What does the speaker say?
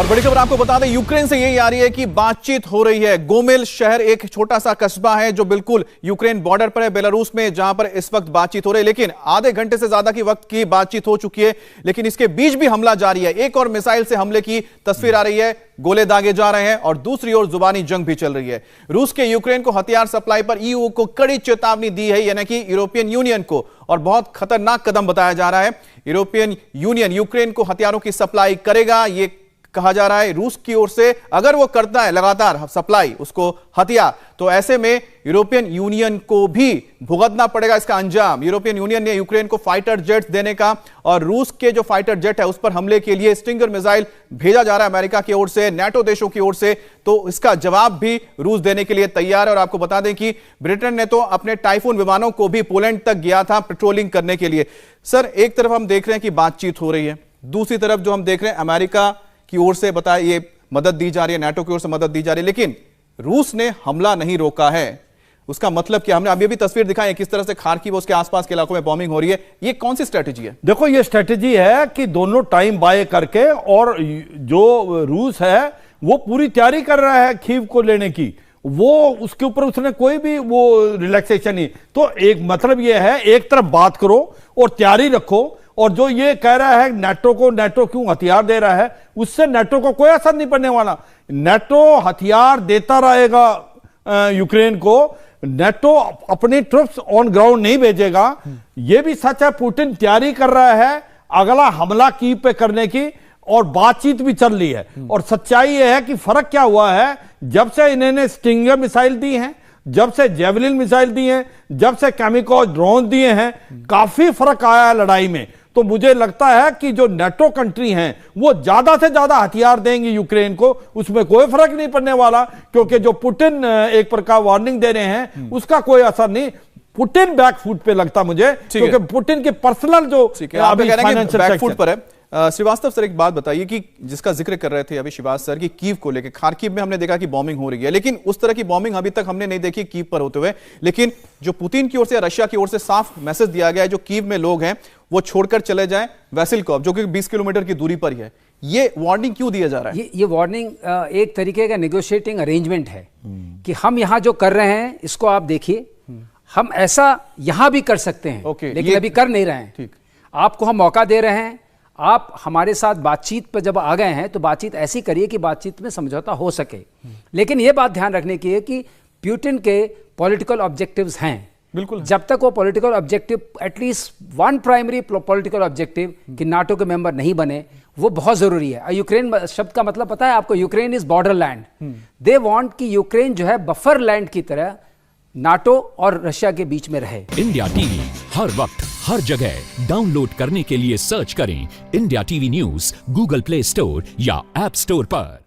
और बड़ी खबर आपको बता दें, यूक्रेन से यही आ रही है कि बातचीत हो रही है। गोमिल शहर एक छोटा सा कस्बा है जो बिल्कुल यूक्रेन बॉर्डर पर है बेलारूस में, जहां पर इस वक्त बातचीत हो रही है। लेकिन आधे घंटे से ज्यादा की वक्त की बातचीत हो चुकी है, लेकिन इसके बीच भी हमला जारी है। एक और मिसाइल से हमले की तस्वीर आ रही है, गोले दागे जा रहे हैं और दूसरी ओर जुबानी जंग भी चल रही है। रूस के यूक्रेन को हथियार सप्लाई पर ईयू को कड़ी चेतावनी दी है, यानी कि यूरोपियन यूनियन को, और बहुत खतरनाक कदम बताया जा रहा है। यूरोपियन यूनियन यूक्रेन को हथियारों की सप्लाई करेगा, यह कहा जा रहा है रूस की ओर से। अगर वो करता है लगातार सप्लाई उसको हथियार, तो ऐसे में यूरोपियन यूनियन को भी भुगतना पड़ेगा इसका अंजाम। यूरोपियन यूनियन ने यूक्रेन को फाइटर जेट्स देने का और रूस के जो फाइटर जेट है उस पर हमले के लिए स्टिंगर मिसाइल भेजा जा रहा है अमेरिका की ओर से, नाटो देशों की ओर से, तो इसका जवाब भी रूस देने के लिए तैयार है। और आपको बता दें कि ब्रिटेन ने तो अपने टाइफून विमानों को भी पोलैंड तक गया था पेट्रोलिंग करने के लिए। सर, एक तरफ हम देख रहे हैं कि बातचीत हो रही है, दूसरी तरफ जो हम देख रहे हैं अमेरिका की ओर से बताया ये मदद दी जा रही है, नाटो की ओर से मदद दी जा रही है, लेकिन रूस ने हमला नहीं रोका है। उसका मतलब क्या? हमने अभी भी तस्वीर दिखाई है किस तरह से खार्किव उसके आसपास के इलाकों में बॉम्बिंग हो रही है। ये कौन सी स्ट्रेटेजी है? देखो, ये स्ट्रेटेजी है कि दोनों टाइम बाय करके, और जो रूस है वो पूरी तैयारी कर रहा है खीव को लेने की, वो उसके ऊपर उसने कोई भी वो रिलैक्सेशन नहीं। तो एक मतलब ये है, एक तरफ बात करो और तैयारी रखो, और जो ये कह रहा है नाटो को, नाटो क्यों हथियार दे रहा है, उससे नाटो को कोई असर नहीं पड़ने वाला। नाटो हथियार देता रहेगा यूक्रेन को, नाटो अपनी ट्रुप्स ऑन ग्राउंड नहीं भेजेगा। यह भी सच है, पुतिन तैयारी कर रहा है अगला हमला कीव पे करने की, और बातचीत भी चल रही है। और सच्चाई यह है कि फर्क क्या हुआ है, जब से इन्होंने स्टिंगर मिसाइल दी है, जब से जेवलिन मिसाइल दी है, जब से कैमिकोज ड्रोन दिए हैं, काफी फर्क आया है लड़ाई में। तो मुझे लगता है कि जो नाटो कंट्री हैं वो ज्यादा से ज्यादा हथियार देंगी यूक्रेन को, उसमें कोई फर्क नहीं पड़ने वाला, क्योंकि जो पुतिन एक प्रकार वार्निंग दे रहे हैं उसका कोई असर नहीं। पुतिन बैकफुट पे लगता मुझे, क्योंकि पुतिन के पर्सनल जो बैकफुट पर है। श्रीवास्तव सर, एक बात बताइए कि जिसका जिक्र कर रहे थे अभी शिवाज सर की कीव को लेकर, खार्किव में हमने देखा कि बॉम्बिंग हो रही है, लेकिन उस तरह की बॉम्बिंग अभी तक हमने नहीं देखी कीव पर होते हुए। लेकिन जो पुतिन की ओर से, रशिया की ओर से साफ मैसेज दिया गया है, जो कीव में लोग हैं वो छोड़कर चले जाएं वैसिलकोव, जो कि 20 किलोमीटर की दूरी पर ही है। ये वार्निंग क्यों दिया जा रहा है? ये वार्निंग एक तरीके का नेगोशिएटिंग अरेंजमेंट है कि हम यहां जो कर रहे हैं इसको आप देखिए, हम ऐसा यहां भी कर सकते हैं, लेकिन अभी कर नहीं रहे हैं। ठीक, आपको हम मौका दे रहे हैं, आप हमारे साथ बातचीत पर जब आ गए हैं तो बातचीत ऐसी करिए कि बातचीत में समझौता हो सके। लेकिन यह बात ध्यान रखने की है कि पुतिन के पॉलिटिकल ऑब्जेक्टिव्स हैं, बिल्कुल। जब तक वो political objective, at least one primary political objective कि नाटो के मेंबर नहीं बने, वो बहुत जरूरी है। यूक्रेन शब्द का मतलब पता है आपको? Ukraine is border land. They want कि यूक्रेन जो है बफर लैंड की तरह नाटो और रशिया के बीच में रहे। इंडिया टीवी हर वक्त हर जगह डाउनलोड करने के लिए सर्च करें India TV news Google play store या ऐप स्टोर पर।